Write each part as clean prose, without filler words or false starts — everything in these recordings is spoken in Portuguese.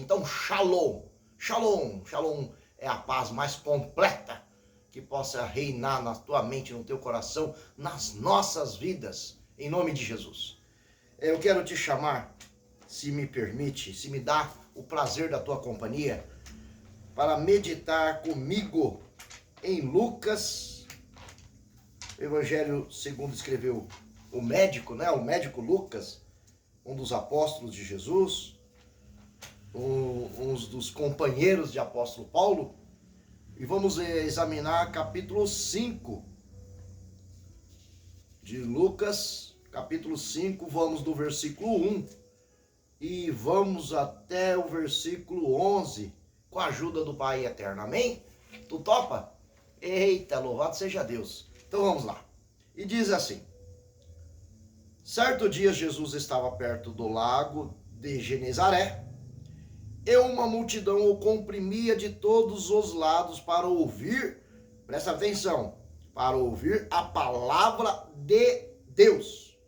Então, shalom, shalom, shalom é a paz mais completa que possa reinar na tua mente, no teu coração, nas nossas vidas, em nome de Jesus. Eu quero te chamar, se me permite, se me dá o prazer da tua companhia, para meditar comigo em Lucas, Evangelho segundo escreveu o médico, né? O médico Lucas, um dos apóstolos de Jesus, um dos companheiros de apóstolo Paulo, e vamos examinar capítulo 5 de Lucas, capítulo 5, vamos do versículo 1 e vamos até o versículo 11, com a ajuda do Pai Eterno, amém? Tu topa? Eita, louvado seja Deus. Então vamos lá. E diz assim: certo dia Jesus estava perto do lago de Genezaré, e uma multidão o comprimia de todos os lados para ouvir, presta atenção, para ouvir a palavra de Deus.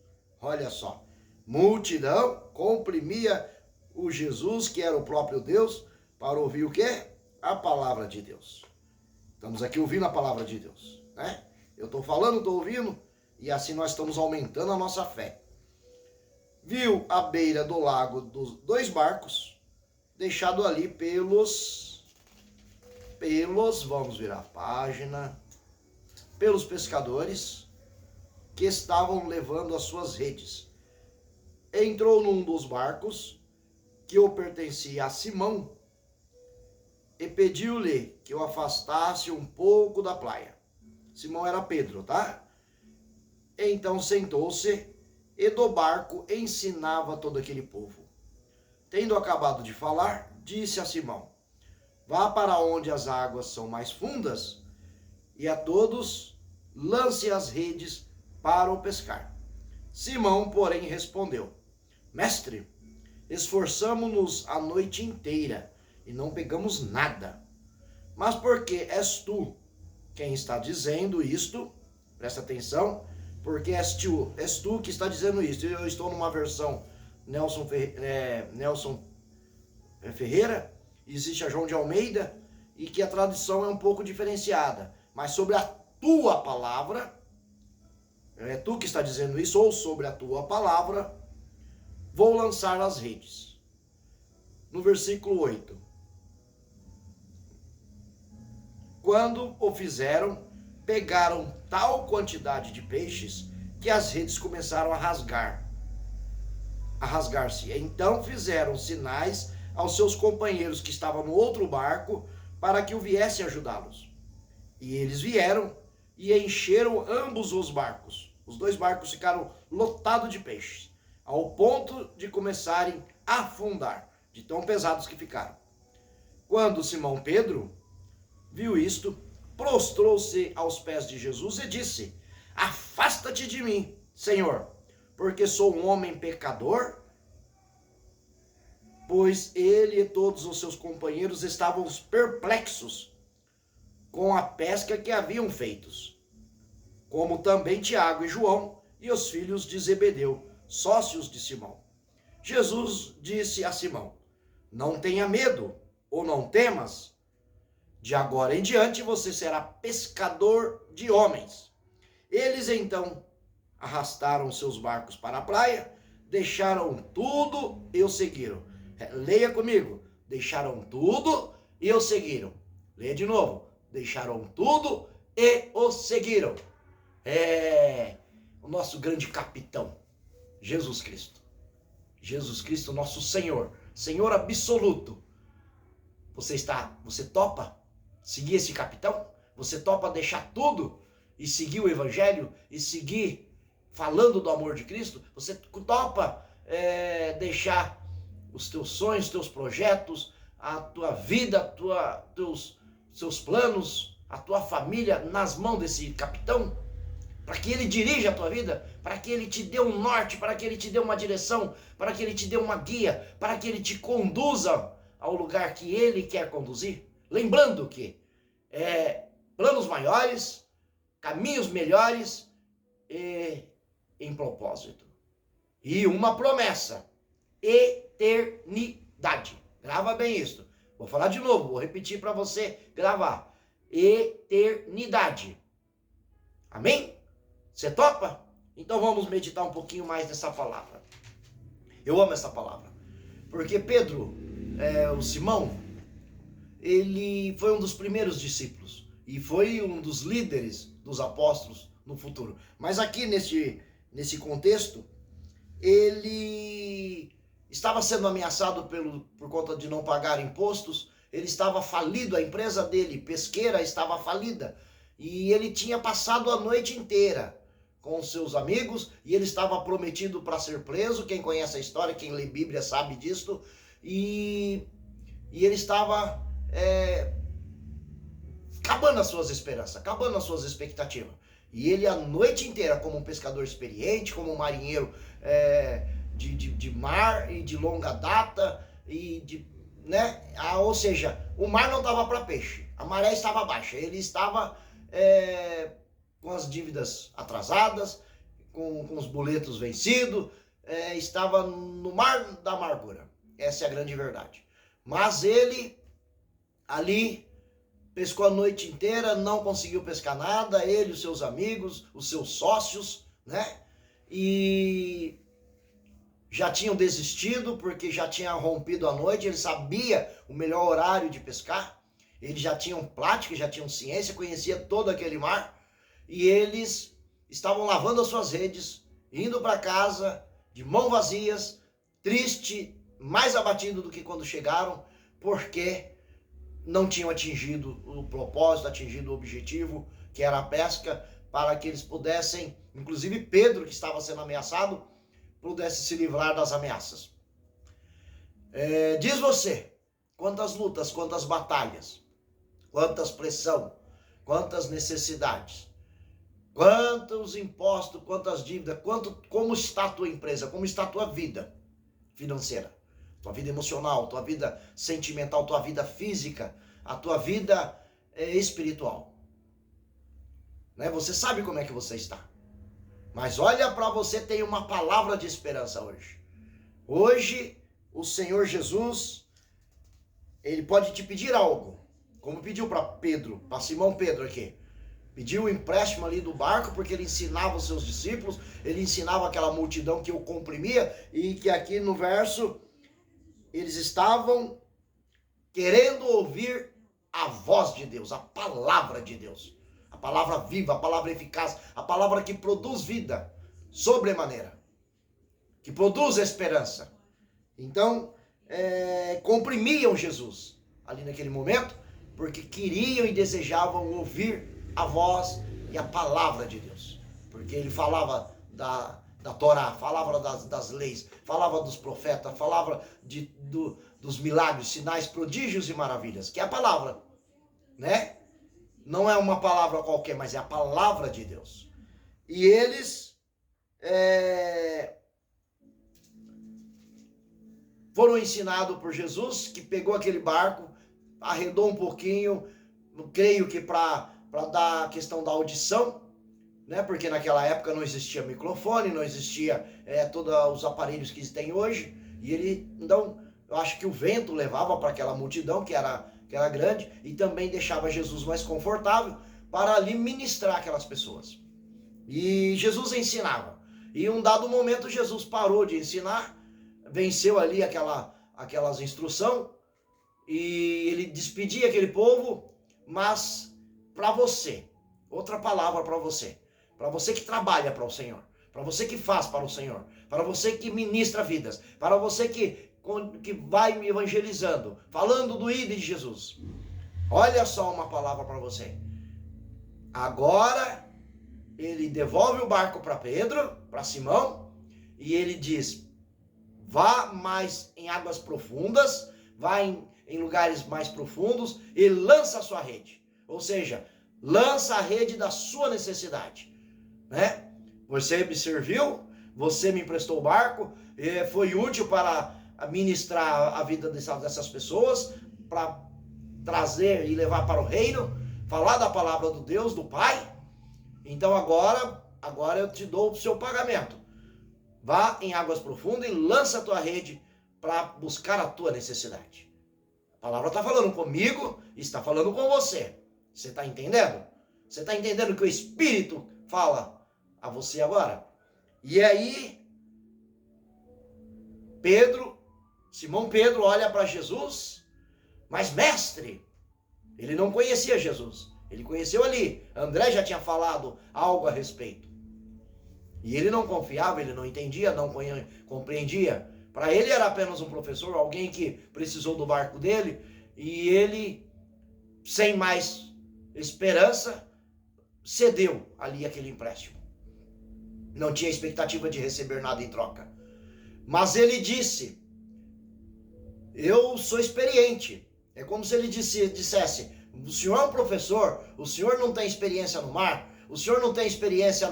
Olha só, multidão comprimia o Jesus, que era o próprio Deus, para ouvir o quê? A palavra de Deus. Estamos aqui ouvindo a palavra de Deus, né? Eu estou falando, estou ouvindo, e assim nós estamos aumentando a nossa fé. Viu à beira do lago dos 2 barcos, deixado ali pelos, vamos virar a página, pelos pescadores que estavam levando as suas redes. Entrou num dos barcos, que o pertencia a Simão, e pediu-lhe que o afastasse um pouco da praia. Simão era Pedro, tá? Então sentou-se e do barco ensinava todo aquele povo. Tendo acabado de falar, disse a Simão: vá para onde as águas são mais fundas, e a todos lance as redes para o pescar. Simão, porém, respondeu: mestre, esforçamo-nos a noite inteira e não pegamos nada. Mas porque és tu quem está dizendo isto, presta atenção, porque és tu que está dizendo isto. Eu estou numa versão Nelson Ferreira, existe a João de Almeida, e que a tradução é um pouco diferenciada. Mas sobre a tua palavra, é tu que está dizendo isso, ou sobre a tua palavra, vou lançar as redes. No versículo 8. Quando o fizeram, pegaram tal quantidade de peixes que as redes começaram a rasgar-se. Então fizeram sinais aos seus companheiros que estavam no outro barco para que o viesse ajudá-los. E eles vieram e encheram ambos os barcos. Os 2 barcos ficaram lotados de peixes, ao ponto de começarem a afundar, de tão pesados que ficaram. Quando Simão Pedro viu isto, prostrou-se aos pés de Jesus e disse: afasta-te de mim, Senhor, porque sou um homem pecador. Pois ele e todos os seus companheiros estavam perplexos com a pesca que haviam feito, como também Tiago e João e os filhos de Zebedeu, sócios de Simão. Jesus disse a Simão: não tenha medo, ou não temas, de agora em diante você será pescador de homens. Eles então arrastaram seus barcos para a praia, deixaram tudo e o seguiram. Leia comigo: deixaram tudo e o seguiram. Leia de novo: deixaram tudo e o seguiram. O nosso grande capitão, Jesus Cristo. Jesus Cristo, nosso Senhor, Senhor absoluto. Você topa seguir esse capitão? Você topa deixar tudo e seguir o Evangelho e seguir falando do amor de Cristo? Você topa deixar os teus sonhos, os teus projetos, a tua vida, seus planos, a tua família nas mãos desse capitão? Para que ele dirija a tua vida, para que ele te dê um norte, para que ele te dê uma direção, para que ele te dê uma guia, para que ele te conduza ao lugar que ele quer conduzir? Lembrando que planos maiores, caminhos melhores e em propósito. E uma promessa: eternidade. Grava bem isso. Vou falar de novo, vou repetir para você gravar. Eternidade. Amém? Você topa? Então vamos meditar um pouquinho mais nessa palavra. Eu amo essa palavra. Porque Pedro, o Simão, ele foi um dos primeiros discípulos. E foi um dos líderes dos apóstolos no futuro. Mas aqui nesse contexto, ele estava sendo ameaçado por conta de não pagar impostos. Ele estava falido, a empresa dele, pesqueira, estava falida. E ele tinha passado a noite inteira com seus amigos, e ele estava prometido para ser preso. Quem conhece a história, quem lê Bíblia sabe disso. E ele estava acabando as suas esperanças, acabando as suas expectativas. E ele a noite inteira, como um pescador experiente, como um marinheiro de mar e de longa data, ou seja, o mar não estava para peixe, a maré estava baixa, ele estava com as dívidas atrasadas, com os boletos vencidos, estava no mar da amargura. Essa é a grande verdade. Mas ele ali pescou a noite inteira, não conseguiu pescar nada, ele, os seus amigos, os seus sócios, né? E já tinham desistido porque já tinha rompido a noite, ele sabia o melhor horário de pescar, eles já tinham prática, já tinham ciência, conhecia todo aquele mar, e eles estavam lavando as suas redes, indo para casa de mãos vazias, triste, mais abatido do que quando chegaram, porque não tinham atingido o propósito, atingido o objetivo, que era a pesca, para que eles pudessem, inclusive Pedro, que estava sendo ameaçado, pudesse se livrar das ameaças. Diz você, quantas lutas, quantas batalhas, quantas pressão, quantas necessidades, quantos impostos, quantas dívidas, como está a tua empresa, como está a tua vida financeira, tua vida emocional, tua vida sentimental, tua vida física, a tua vida espiritual. Né? Você sabe como é que você está. Mas olha, para você tem uma palavra de esperança hoje. Hoje, o Senhor Jesus, ele pode te pedir algo, como pediu para Pedro, para Simão Pedro aqui. Pediu o empréstimo ali do barco, porque ele ensinava os seus discípulos, ele ensinava aquela multidão que o comprimia, e que aqui no verso, eles estavam querendo ouvir a voz de Deus, a palavra de Deus. A palavra viva, a palavra eficaz, a palavra que produz vida, sobremaneira, que produz esperança. Então, comprimiam Jesus ali naquele momento, porque queriam e desejavam ouvir a voz e a palavra de Deus. Porque ele falava da Torá, falava das leis, falava dos profetas, falava dos milagres, sinais, prodígios e maravilhas, que é a palavra, né? Não é uma palavra qualquer, mas é a palavra de Deus. E eles foram ensinados por Jesus, que pegou aquele barco, arredou um pouquinho, creio que para dar a questão da audição, né? Porque naquela época não existia microfone, não existia todos os aparelhos que tem hoje. E então, eu acho que o vento levava para aquela multidão, que era grande, e também deixava Jesus mais confortável para ali ministrar aquelas pessoas. E Jesus ensinava. E em um dado momento Jesus parou de ensinar, venceu ali aquelas instruções, e ele despedia aquele povo. Mas para você, outra palavra para você que trabalha para o Senhor, para você que faz para o Senhor, para você que ministra vidas, para você que vai me evangelizando, falando do ID de Jesus. Olha só uma palavra para você. Agora, ele devolve o barco para Pedro, para Simão, e ele diz, vá mais em águas profundas, vá em lugares mais profundos e lança a sua rede. Ou seja, lança a rede da sua necessidade. Né? Você me serviu, você me emprestou o barco, foi útil para ministrar a vida dessas pessoas, para trazer e levar para o reino, falar da palavra do Deus, do Pai. Então agora eu te dou o seu pagamento. Vá em águas profundas e lança a tua rede para buscar a tua necessidade. A palavra está falando comigo e está falando com você. Você está entendendo? Você está entendendo que o Espírito fala a você agora? E aí, Simão Pedro olha para Jesus, mas mestre, ele não conhecia Jesus. Ele conheceu ali. André já tinha falado algo a respeito. E ele não confiava, ele não entendia, não compreendia. Para ele era apenas um professor, alguém que precisou do barco dele, e ele, sem mais esperança, cedeu ali aquele empréstimo. Não tinha expectativa de receber nada em troca. Mas ele disse, eu sou experiente. É como se ele dissesse, o senhor é um professor, o senhor não tem experiência no mar, o senhor não tem experiência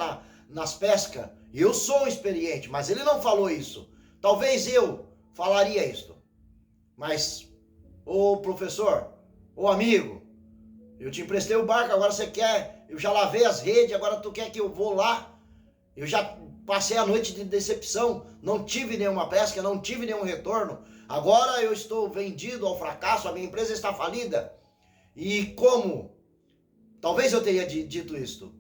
nas pescas, eu sou experiente, mas ele não falou isso. Talvez eu falaria isso. Mas, ô professor, ô amigo, eu te emprestei o barco, agora você quer, eu já lavei as redes, agora tu quer que eu vou lá? Eu já passei a noite de decepção, não tive nenhuma pesca, não tive nenhum retorno. Agora eu estou vendido ao fracasso, a minha empresa está falida. E como? Talvez eu teria dito isto.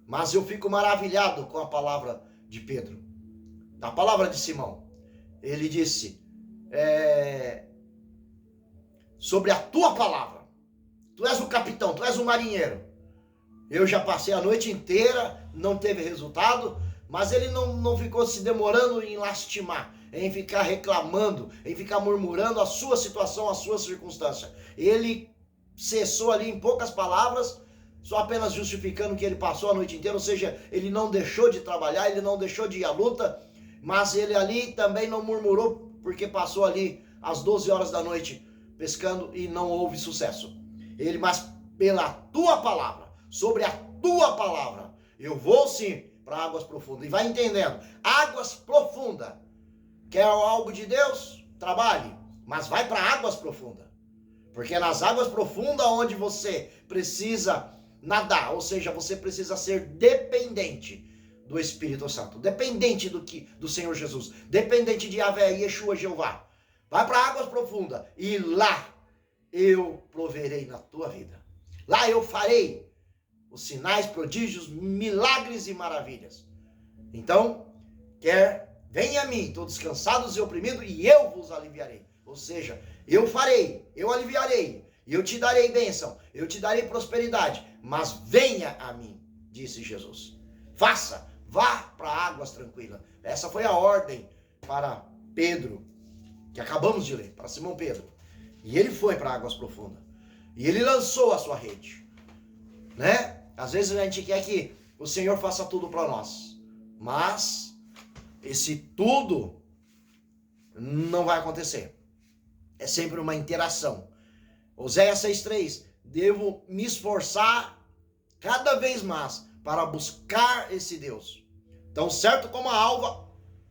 Mas eu fico maravilhado com a palavra de Pedro. A palavra de Simão. Ele disse, sobre a tua palavra. Tu és o capitão, tu és o marinheiro. Eu já passei a noite inteira, não teve resultado, mas ele não ficou se demorando em lastimar, em ficar reclamando, em ficar murmurando a sua situação, a sua circunstância. Ele cessou ali em poucas palavras, só apenas justificando que ele passou a noite inteira, ou seja, ele não deixou de trabalhar, ele não deixou de ir à luta, mas ele ali também não murmurou, porque passou ali às 12 horas da noite pescando e não houve sucesso. Mas pela tua palavra, sobre a tua palavra, eu vou sim para águas profundas. E vai entendendo, águas profundas. Quer algo de Deus? Trabalhe, mas vai para águas profundas. Porque é nas águas profundas onde você precisa nadar, ou seja, você precisa ser dependente do Espírito Santo, dependente do Senhor Jesus, dependente de Yahvé, Yeshua, Jeová. Vai para águas profundas e lá eu proverei na tua vida. Lá eu farei os sinais, prodígios, milagres e maravilhas. Então, venha a mim, todos cansados e oprimidos, e eu vos aliviarei. Ou seja, eu farei, eu aliviarei, eu te darei bênção, eu te darei prosperidade, mas venha a mim, disse Jesus. Faça, vá para águas tranquilas. Essa foi a ordem para Pedro, que acabamos de ler, para Simão Pedro. E ele foi para águas profundas. E ele lançou a sua rede. Né? Às vezes a gente quer que o Senhor faça tudo para nós. Mas esse tudo não vai acontecer. É sempre uma interação. Oséias 6,3. Devo me esforçar cada vez mais para buscar esse Deus. Tão certo como a alva,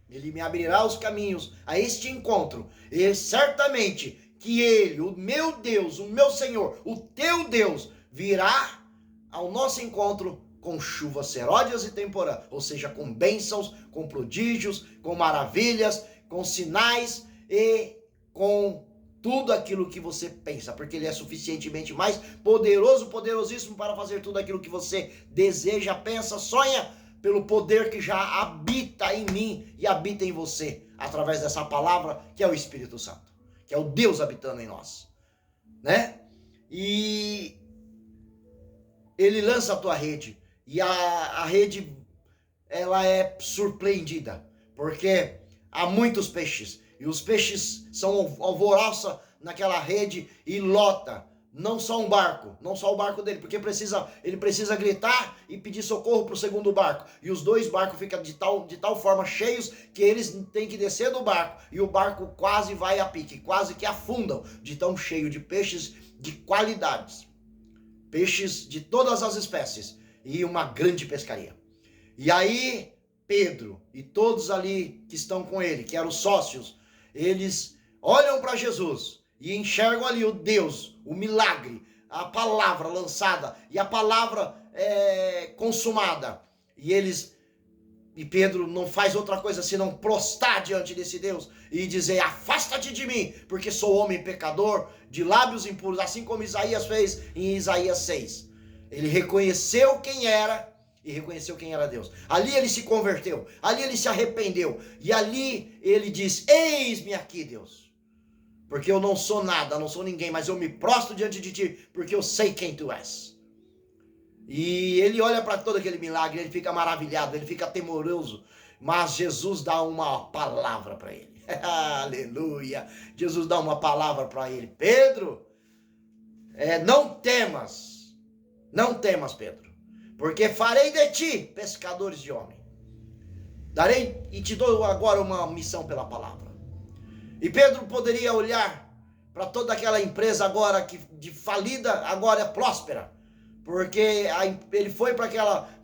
ele me abrirá os caminhos a este encontro. E certamente que ele, o meu Deus, o meu Senhor, o teu Deus, virá ao nosso encontro com chuvas seródias e temporã, ou seja, com bênçãos, com prodígios, com maravilhas, com sinais e com tudo aquilo que você pensa, porque ele é suficientemente mais poderoso, poderosíssimo para fazer tudo aquilo que você deseja, pensa, sonha, pelo poder que já habita em mim e habita em você, através dessa palavra que é o Espírito Santo, que é o Deus habitando em nós, né? E ele lança a tua rede, e a rede, ela é surpreendida, porque há muitos peixes, e os peixes são alvoroçam naquela rede e lota, não só um barco, não só o barco dele, porque ele precisa gritar e pedir socorro para o segundo barco, e os dois barcos ficam de tal forma cheios, que eles têm que descer do barco, e o barco quase vai a pique, quase que afundam, de tão cheio de peixes de qualidades. Peixes de todas as espécies e uma grande pescaria. E aí Pedro e todos ali que estão com ele, que eram os sócios, eles olham para Jesus e enxergam ali o Deus, o milagre, a palavra lançada e a palavra consumada. E eles E Pedro não faz outra coisa senão prostrar diante desse Deus e dizer: afasta-te de mim, porque sou homem pecador, de lábios impuros, assim como Isaías fez em Isaías 6. Ele reconheceu quem era e reconheceu quem era Deus. Ali ele se converteu, ali ele se arrependeu, e ali ele diz: eis-me aqui, Deus, porque eu não sou nada, não sou ninguém, mas eu me prostro diante de ti, porque eu sei quem tu és. E ele olha para todo aquele milagre, ele fica maravilhado, ele fica temoroso, mas Jesus dá uma palavra para ele. Aleluia! Jesus dá uma palavra para ele: Pedro, não temas, Pedro, porque farei de ti pescadores de homem. Darei e te dou agora uma missão pela palavra. E Pedro poderia olhar para toda aquela empresa agora que de falida, agora é próspera, porque ele foi para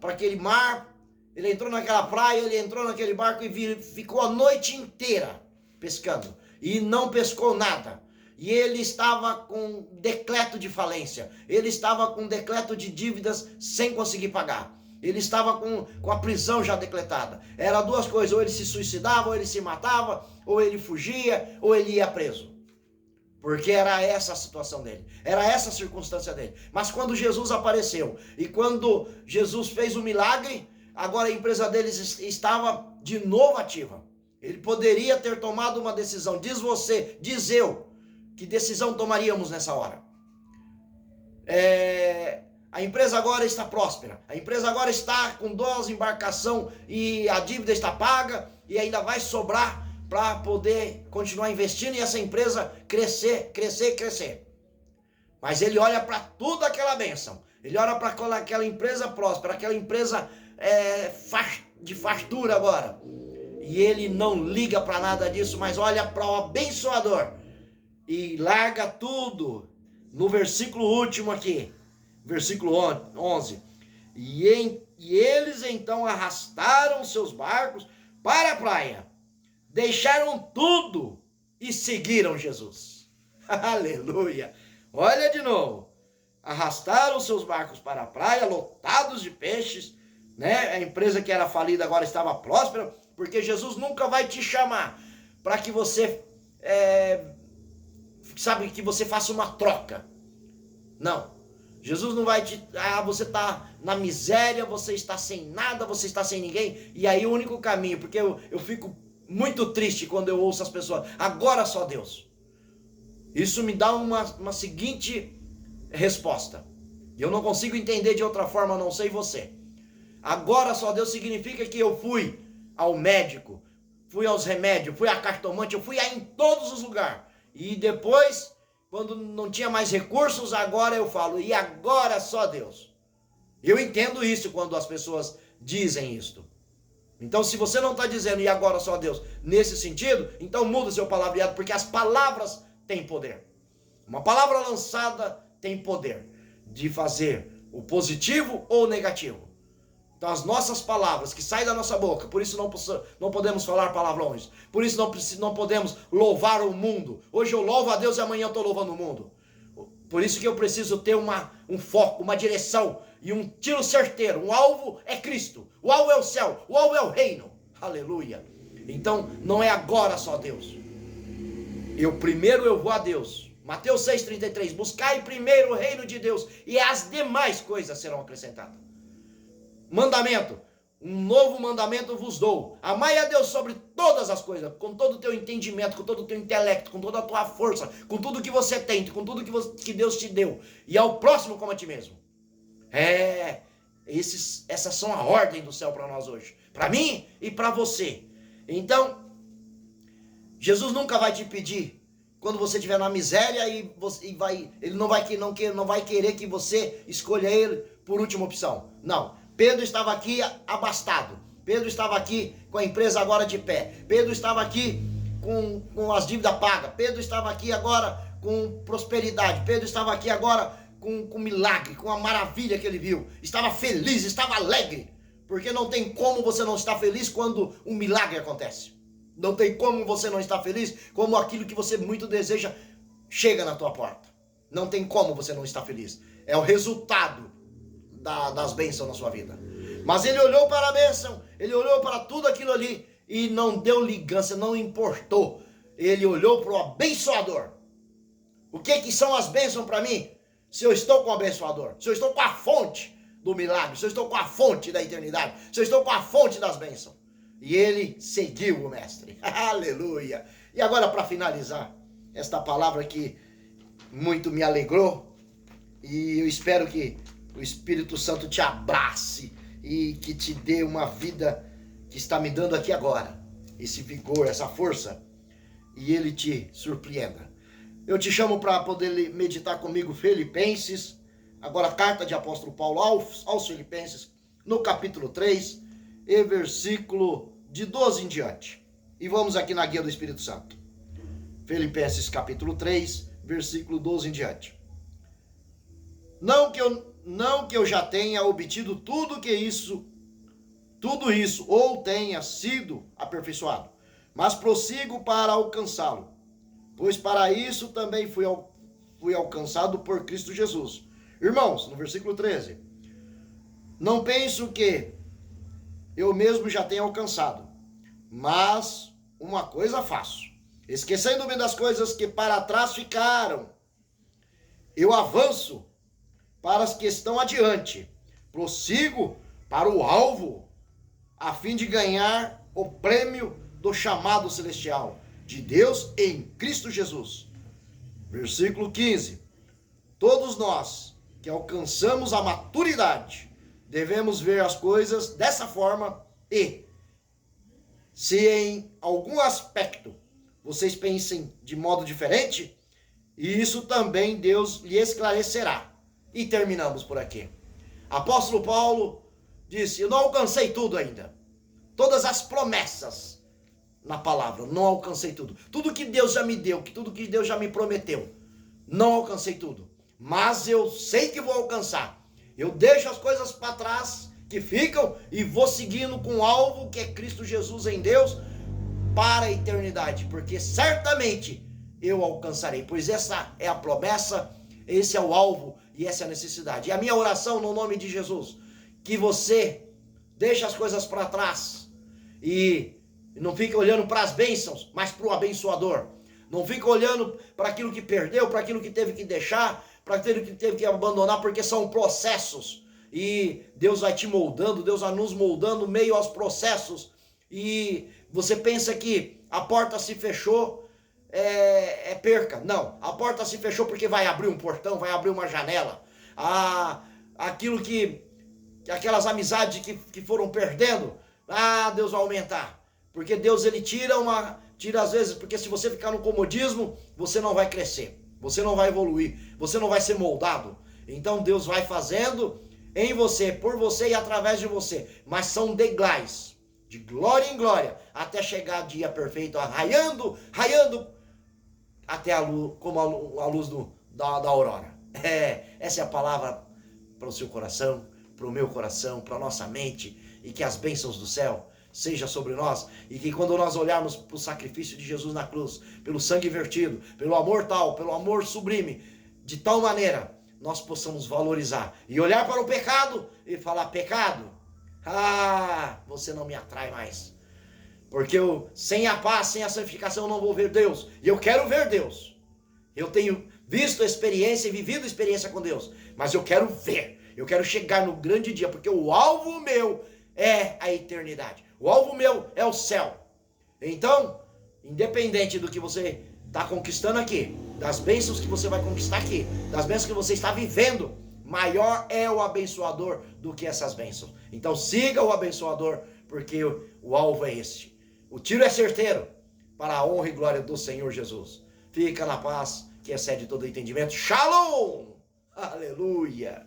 aquele mar, ele entrou naquela praia, ele entrou naquele barco e ficou a noite inteira pescando e não pescou nada. E ele estava com decreto de falência, ele estava com decreto de dívidas sem conseguir pagar, ele estava com a prisão já decretada. Era duas coisas: ou ele se suicidava, ou ele se matava, ou ele fugia, ou ele ia preso. Porque era essa a situação dele, era essa a circunstância dele. Mas quando Jesus apareceu e quando Jesus fez o milagre, agora a empresa deles estava de novo ativa. Ele poderia ter tomado uma decisão. Diz eu, que decisão tomaríamos nessa hora? A empresa agora está próspera, a empresa agora está com 2 embarcações e a dívida está paga e ainda vai sobrar para poder continuar investindo e essa empresa crescer. Mas ele olha para toda aquela bênção, ele olha para aquela empresa próspera, aquela empresa de fartura agora, e ele não liga para nada disso, mas olha para o abençoador e larga tudo. No versículo último aqui, versículo 11, e eles então arrastaram seus barcos para a praia, deixaram tudo e seguiram Jesus. Aleluia! Olha de novo. Arrastaram seus barcos para a praia, lotados de peixes, né? A empresa que era falida agora estava próspera, porque Jesus nunca vai te chamar para que você, que você faça uma troca. Não. Jesus não vai te... você está na miséria, você está sem nada, você está sem ninguém, e aí o único caminho, porque eu fico muito triste quando eu ouço as pessoas: agora só Deus. Isso me dá uma seguinte resposta. Eu não consigo entender de outra forma, não sei você. Agora só Deus significa que eu fui ao médico, fui aos remédios, fui a cartomante, eu fui em todos os lugares. E depois, quando não tinha mais recursos, agora eu falo: e agora só Deus. Eu entendo isso quando as pessoas dizem isto. Então, se você não está dizendo e agora só Deus nesse sentido, então muda seu palavreado, porque as palavras têm poder. Uma palavra lançada tem poder de fazer o positivo ou o negativo. Então, as nossas palavras que saem da nossa boca, por isso não podemos falar palavrões, por isso não podemos louvar o mundo. Hoje eu louvo a Deus e amanhã eu estou louvando o mundo. Por isso que eu preciso ter um foco, uma direção e um tiro certeiro. O alvo é Cristo, o alvo é o céu, o alvo é o reino. Aleluia. Então não é agora só Deus. Primeiro eu vou a Deus. Mateus 6,33. Buscai primeiro o reino de Deus e as demais coisas serão acrescentadas. Mandamento. Um novo mandamento vos dou: amai a Deus sobre todas as coisas, com todo o teu entendimento, com todo o teu intelecto, com toda a tua força, com tudo que você tem, com tudo que Deus te deu, e ao próximo como a ti mesmo. Essas são a ordem do céu para nós hoje, para mim e para você. Então, Jesus nunca vai te pedir, quando você estiver na miséria, ele não vai querer que você escolha ele por última opção. Não. Pedro estava aqui abastado, Pedro estava aqui com a empresa agora de pé, Pedro estava aqui com as dívidas pagas, Pedro estava aqui agora com prosperidade, Pedro estava aqui agora com milagre, com a maravilha que ele viu, estava feliz, estava alegre, porque não tem como você não estar feliz quando um milagre acontece, não tem como você não estar feliz como aquilo que você muito deseja chega na tua porta, não tem como você não estar feliz, é o resultado das bênçãos na sua vida. Mas ele olhou para a bênção, ele olhou para tudo aquilo ali e não deu ligância, não importou. Ele olhou para o abençoador. O que são as bênçãos para mim? Se eu estou com o abençoador, se eu estou com a fonte do milagre, se eu estou com a fonte da eternidade, se eu estou com a fonte das bênçãos. E ele seguiu o mestre. Aleluia! E agora, para finalizar, esta palavra que muito me alegrou, e eu espero que o Espírito Santo te abrace e que te dê uma vida que está me dando aqui agora, esse vigor, essa força, e ele te surpreenda. Eu te chamo para poder meditar comigo Filipenses, agora a carta de apóstolo Paulo aos Filipenses, no capítulo 3, e versículo de 12 em diante. E vamos aqui na guia do Espírito Santo. Filipenses capítulo 3, versículo 12 em diante. Não que eu já tenha obtido tudo isso, ou tenha sido aperfeiçoado, mas prossigo para alcançá-lo, pois para isso também fui alcançado por Cristo Jesus. Irmãos, no versículo 13, não penso que eu mesmo já tenha alcançado, mas uma coisa faço, esquecendo-me das coisas que para trás ficaram, eu avanço para as que estão adiante, prossigo para o alvo, a fim de ganhar o prêmio do chamado celestial de Deus em Cristo Jesus. Versículo 15. Todos nós que alcançamos a maturidade devemos ver as coisas dessa forma e, se em algum aspecto vocês pensem de modo diferente, isso também Deus lhe esclarecerá. E terminamos por aqui. Apóstolo Paulo disse: eu não alcancei tudo ainda. Todas as promessas na palavra, não alcancei tudo. Tudo que Deus já me deu, tudo que Deus já me prometeu, não alcancei tudo. Mas eu sei que vou alcançar. Eu deixo as coisas para trás que ficam e vou seguindo com o alvo que é Cristo Jesus em Deus para a eternidade. Porque certamente eu alcançarei. Pois essa é a promessa, esse é o alvo e essa é a necessidade. E a minha oração no nome de Jesus, que você deixe as coisas para trás e não fique olhando para as bênçãos, mas para o abençoador. Não fique olhando para aquilo que perdeu, para aquilo que teve que deixar, para aquilo que teve que abandonar, porque são processos. E Deus vai te moldando, Deus vai nos moldando meio aos processos. E você pensa que a porta se fechou, é perca. Não, a porta se fechou porque vai abrir um portão, vai abrir uma janela. Aquelas amizades que foram perdendo, Deus vai aumentar. Porque Deus, ele tira às vezes, porque se você ficar no comodismo, você não vai crescer, você não vai evoluir, você não vai ser moldado. Então Deus vai fazendo em você, por você e através de você. Mas são degraus, de glória em glória, até chegar o dia perfeito, raiando até a luz, como a luz da aurora. Essa é a palavra para o seu coração, para o meu coração, para a nossa mente, e que as bênçãos do céu sejam sobre nós, e que quando nós olharmos para o sacrifício de Jesus na cruz, pelo sangue vertido, pelo amor tal, pelo amor sublime, de tal maneira, nós possamos valorizar, e olhar para o pecado, e falar: pecado, você não me atrai mais. Porque sem a paz, sem a santificação, eu não vou ver Deus. E eu quero ver Deus. Eu tenho visto a experiência e vivido a experiência com Deus. Mas eu quero ver. Eu quero chegar no grande dia. Porque o alvo meu é a eternidade. O alvo meu é o céu. Então, independente do que você está conquistando aqui, das bênçãos que você vai conquistar aqui, das bênçãos que você está vivendo, maior é o abençoador do que essas bênçãos. Então siga o abençoador, porque o alvo é este. O tiro é certeiro, para a honra e glória do Senhor Jesus. Fica na paz, que excede todo entendimento. Shalom! Aleluia!